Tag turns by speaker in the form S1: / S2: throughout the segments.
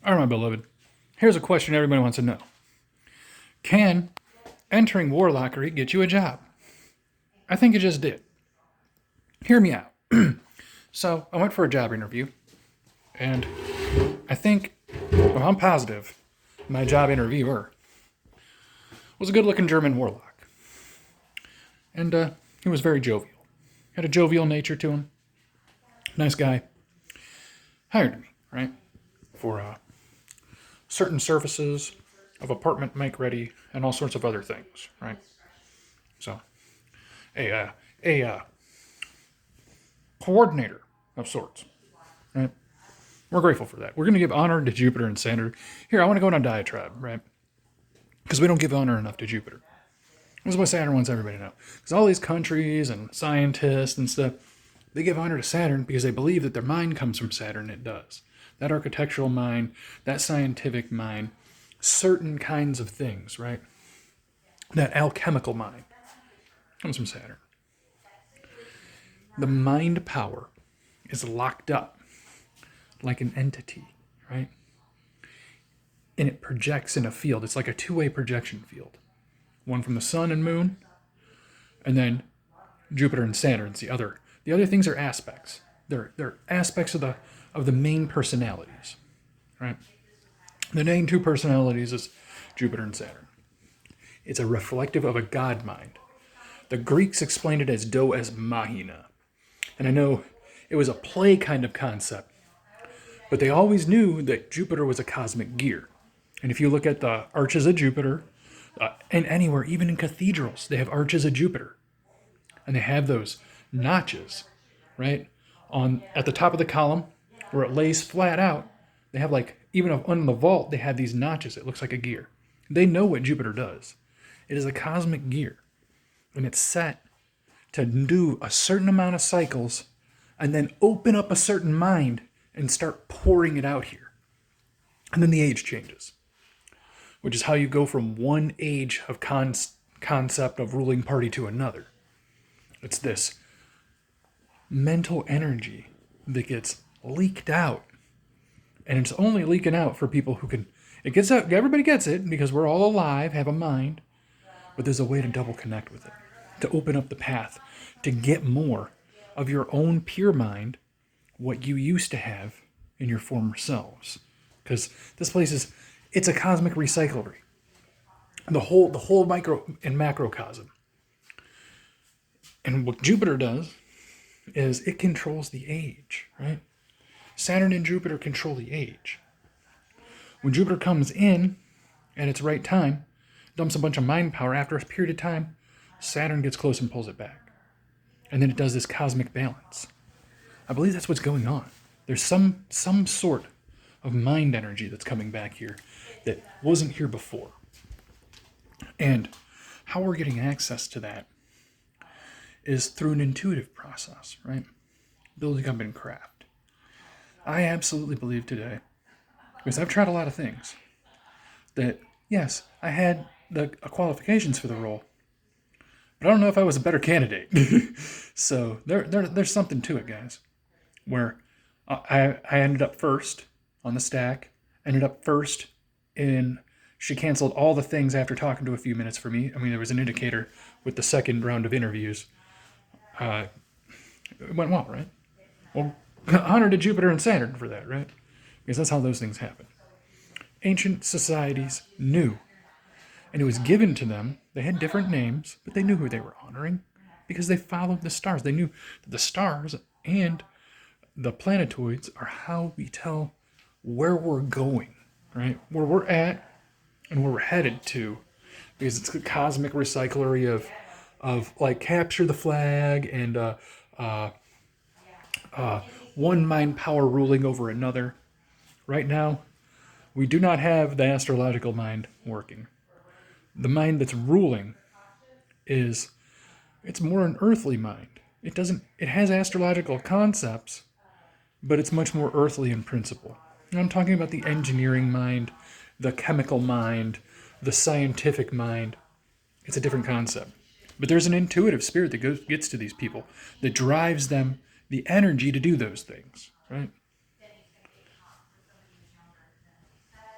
S1: All right, my beloved. Here's a question everybody wants to know. Can entering warlockery get you a job? I think it just did. Hear me out. So, I went for a job interview, and I think, well, I'm positive my job interviewer was a good looking German warlock. And he was very jovial. Had a jovial nature to him. Nice guy. Hired me, right? For certain services of apartment make ready and all sorts of other things, right? So, a coordinator of sorts, right? We're grateful for that. We're going to give honor to Jupiter and Saturn. Here, I want to go on a diatribe, right? Because we don't give honor enough to Jupiter. This is what Saturn wants everybody to know. Because all these countries and scientists and stuff, they give honor to Saturn because they believe that their mind comes from Saturn. It does. That architectural mind, that scientific mind, certain kinds of things, right? That alchemical mind comes from Saturn. The mind power is locked up like an entity, right? And it projects in a field. It's like a two-way projection field. One from the sun and moon, and then Jupiter and Saturn's the other. The other things are aspects. They're aspects of the main personalities, right? The main two personalities is Jupiter and Saturn. It's a reflective of a god mind. The Greeks explained it as do as machina. And I know it was a play kind of concept, but they always knew that Jupiter was a cosmic gear. And if you look at the arches of Jupiter, and anywhere, even in cathedrals, they have arches of Jupiter. And they have those notches, right? At the top of the column, where it lays flat out, they have even on the vault, they have these notches. It looks like a gear. They know what Jupiter does. It is a cosmic gear. And it's set to do a certain amount of cycles and then open up a certain mind and start pouring it out here. And then the age changes, which is how you go from one age of concept of ruling party to another. It's this mental energy that gets leaked out. And it's only leaking out for people who can. It gets out, everybody gets it because we're all alive, have a mind, but there's a way to double connect with it, to open up the path, to get more of your own pure mind, what you used to have in your former selves. Because this place it's a cosmic recyclery. The whole micro and macrocosm. And what Jupiter does is it controls the age, right? Saturn and Jupiter control the age. When Jupiter comes in at its right time, dumps a bunch of mind power, after a period of time, Saturn gets close and pulls it back. And then it does this cosmic balance. I believe that's what's going on. There's some sort of mind energy that's coming back here that wasn't here before. And how we're getting access to that is through an intuitive process, right? Building up in craft. I absolutely believe today, because I've tried a lot of things, that yes, I had the qualifications for the role, but I don't know if I was a better candidate. So there's something to it, guys, where I ended up first on the stack, ended up first in. She canceled all the things after talking to a few minutes for me. I mean, there was an indicator with the second round of interviews. It went well, right? Well, honor to Jupiter and Saturn for that, right? Because that's how those things happen. Ancient societies knew, and it was given to them. They had different names, but they knew who they were honoring because they followed the stars. They knew that the stars and the planetoids are how we tell where we're going, right? Where we're at and where we're headed to, because it's a cosmic recyclery of like capture the flag and one mind power ruling over another. Right now, we do not have the astrological mind working. The mind that's ruling it's more an earthly mind. It has astrological concepts, but it's much more earthly in principle. And I'm talking about the engineering mind, the chemical mind, the scientific mind. It's a different concept. But there's an intuitive spirit that gets to these people, that drives them the energy to do those things, right?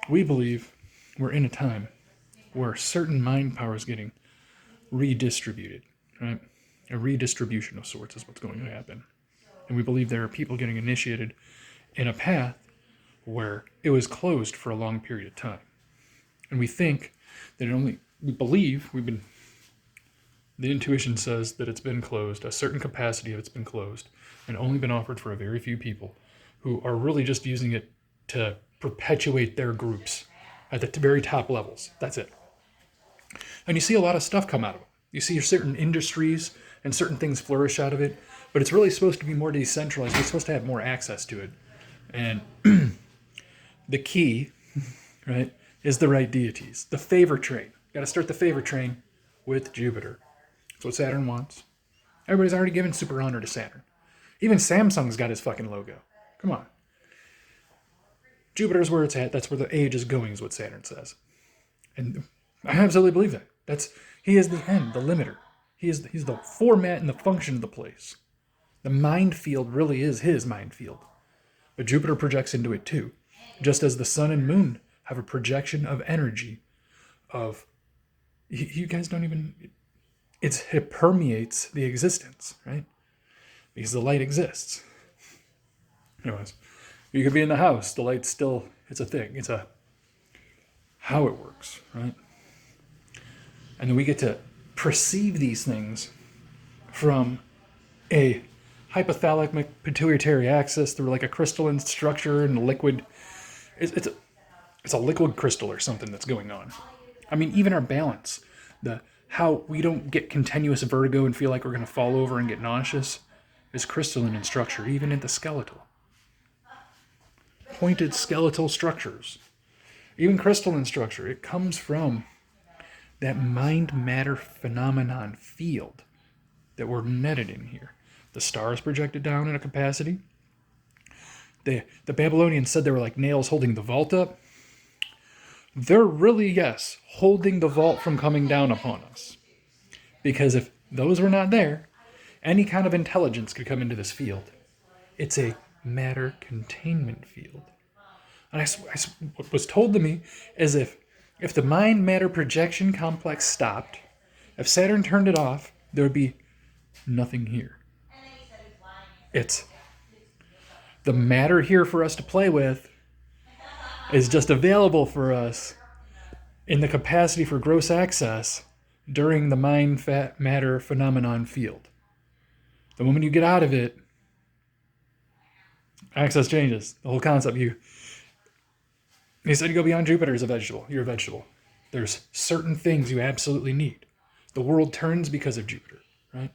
S1: We believe we're in a time where certain mind power is getting redistributed, right? A redistribution of sorts is what's going to happen. And we believe there are people getting initiated in a path where it was closed for a long period of time. And we think that we believe, the intuition says that it's been closed, a certain capacity of it's been closed, and only been offered for a very few people who are really just using it to perpetuate their groups at the very top levels. That's it. And you see a lot of stuff come out of it. You see certain industries and certain things flourish out of it, but it's really supposed to be more decentralized. We're supposed to have more access to it. And the key, right, is the right deities. The favor train. Got to start the favor train with Jupiter. That's what Saturn wants. Everybody's already given super honor to Saturn. Even Samsung's got his fucking logo. Come on. Jupiter's where it's at. That's where the age is going, is what Saturn says. And I absolutely believe that. He is the end, the limiter. He's the format and the function of the place. The mind field really is his mind field. But Jupiter projects into it too. Just as the sun and moon have a projection of energy of, you guys don't even, it permeates the existence, right? Because the light exists. Anyways, you could be in the house, the light's still, it's a thing. It's how it works, right? And then we get to perceive these things from a hypothalamic pituitary axis through like a crystalline structure and a liquid. It's a liquid crystal or something that's going on. I mean, even our balance, how we don't get continuous vertigo and feel like we're going to fall over and get nauseous, is crystalline in structure, even in the skeletal. Pointed skeletal structures, even crystalline structure, it comes from that mind-matter phenomenon field that we're netted in here. The stars projected down in a capacity. The Babylonians said they were like nails holding the vault up. They're really, yes, holding the vault from coming down upon us. Because if those were not there, any kind of intelligence could come into this field. It's a matter containment field. And what was told to me is if the mind-matter projection complex stopped, if Saturn turned it off, there would be nothing here. It's the matter here for us to play with is just available for us in the capacity for gross access during the mind-matter phenomenon field. The moment you get out of it, access changes. The whole concept. He said you go beyond Jupiter as a vegetable. You're a vegetable. There's certain things you absolutely need. The world turns because of Jupiter, right?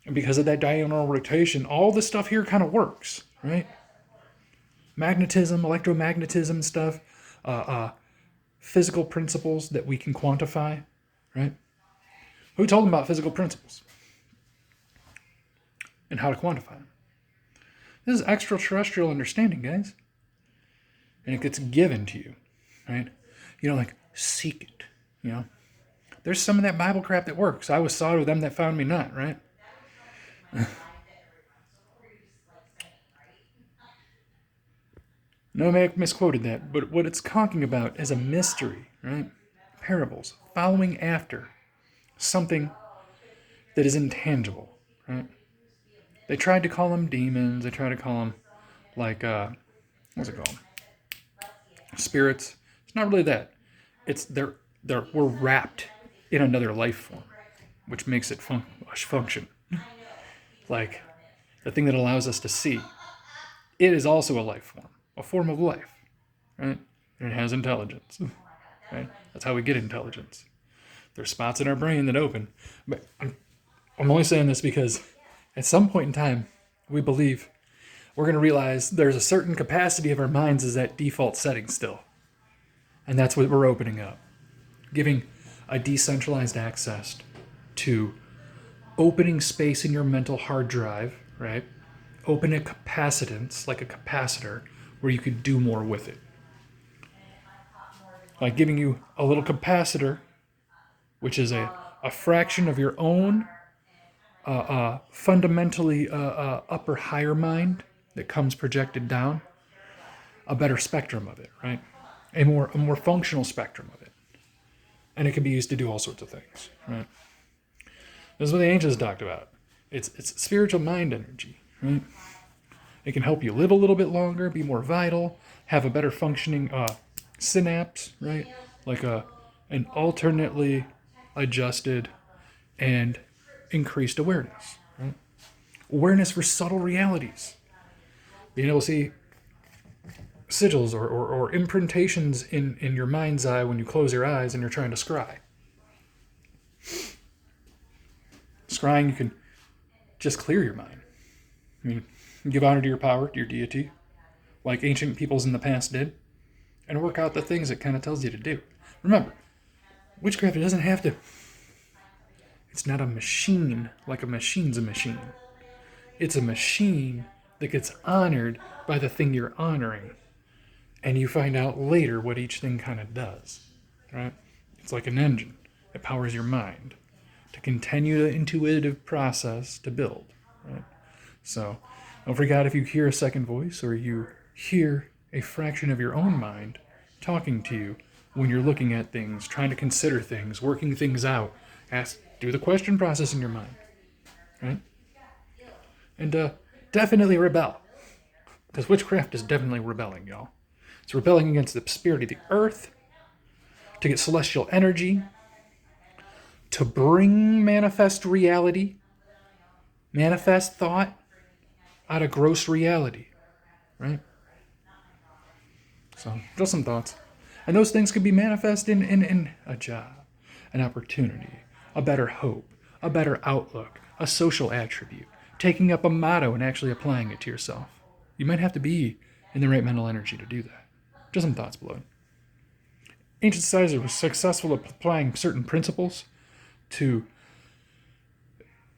S1: And because of that diurnal rotation, all this stuff here kind of works, right? Magnetism, electromagnetism stuff, physical principles that we can quantify, right? Who told them about physical principles? And how to quantify them? This is extraterrestrial understanding, guys. And it gets given to you, right? You don't like seek it, you know? There's some of that Bible crap that works. I was sought of them that found me not, right? No, I may have misquoted that, but what it's talking about is a mystery, right? Parables, following after something that is intangible, right? They tried to call them demons. They tried to call them like, what's it called? Spirits. It's not really that. It's we're wrapped in another life form, which makes it function. Like the thing that allows us to see. It is also a life form, a form of life, right? And it has intelligence, right? That's how we get intelligence. There's spots in our brain that open. But I'm only saying this because at some point in time, we believe we're going to realize there's a certain capacity of our minds is at default setting still. And that's what we're opening up. Giving a decentralized access to opening space in your mental hard drive, right? Open a capacitance, like a capacitor, where you could do more with it. Like giving you a little capacitor, which is a fraction of your own fundamentally upper higher mind that comes projected down, a better spectrum of it, right? a more functional spectrum of it. And it can be used to do all sorts of things, right? This is what the ancients talked about. It's spiritual mind energy, right? It can help you live a little bit longer, be more vital, have a better functioning synapse, right? Like an alternately adjusted and increased awareness, right? Awareness for subtle realities. Being able to see sigils or imprintations in your mind's eye when you close your eyes and you're trying to scry. Scrying, you can just clear your mind. I mean, give honor to your power, to your deity, like ancient peoples in the past did, and work out the things it kind of tells you to do. Remember, witchcraft doesn't have to. It's not a machine like a machine's a machine. It's a machine that gets honored by the thing you're honoring. And you find out later what each thing kind of does, right? It's like an engine. It powers your mind to continue the intuitive process to build, right? So don't forget, if you hear a second voice or you hear a fraction of your own mind talking to you when you're looking at things, trying to consider things, working things out, do the question process in your mind, right? And definitely rebel, because witchcraft is definitely rebelling, y'all. It's rebelling against the spirit of the earth, to get celestial energy, to bring manifest reality, manifest thought out of gross reality, right? So, just some thoughts. And those things could be manifest in a job, an opportunity, a better hope, a better outlook, a social attribute, taking up a motto and actually applying it to yourself. You might have to be in the right mental energy to do that. Just some thoughts below. Ancient societies were successful at applying certain principles to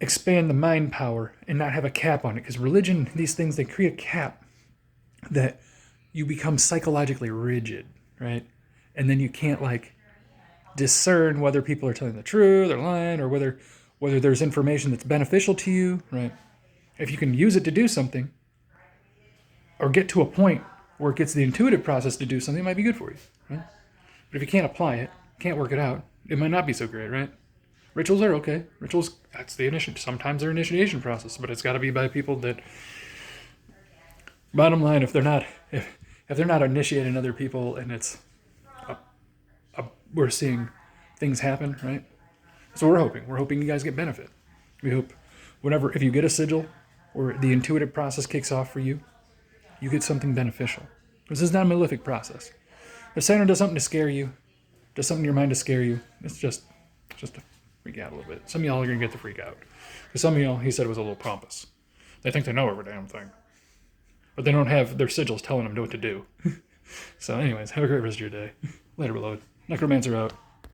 S1: expand the mind power and not have a cap on it. Because religion, these things, they create a cap that you become psychologically rigid, right? And then you can't discern whether people are telling the truth or lying, or whether there's information that's beneficial to you, right? If you can use it to do something, or get to a point where it gets the intuitive process to do something, it might be good for you, right? But if you can't apply it, can't work it out, it might not be so great, right? Rituals are okay. Rituals, that's the initiation. Sometimes they're initiation process, but it's got to be by people that, bottom line, if they're not initiating other people, and it's we're seeing things happen, right? So we're hoping you guys get benefit. We hope if you get a sigil or the intuitive process kicks off for you, you get something beneficial. This is not a malefic process. If Saturn does something to scare you, does something in your mind to scare you, it's just to freak out a little bit. Some of y'all are going to get the freak out. Because some of y'all, he said, was a little pompous. They think they know every damn thing. But they don't have their sigils telling them what to do. So anyways, have a great rest of your day. Later, beloved. Necromancer out.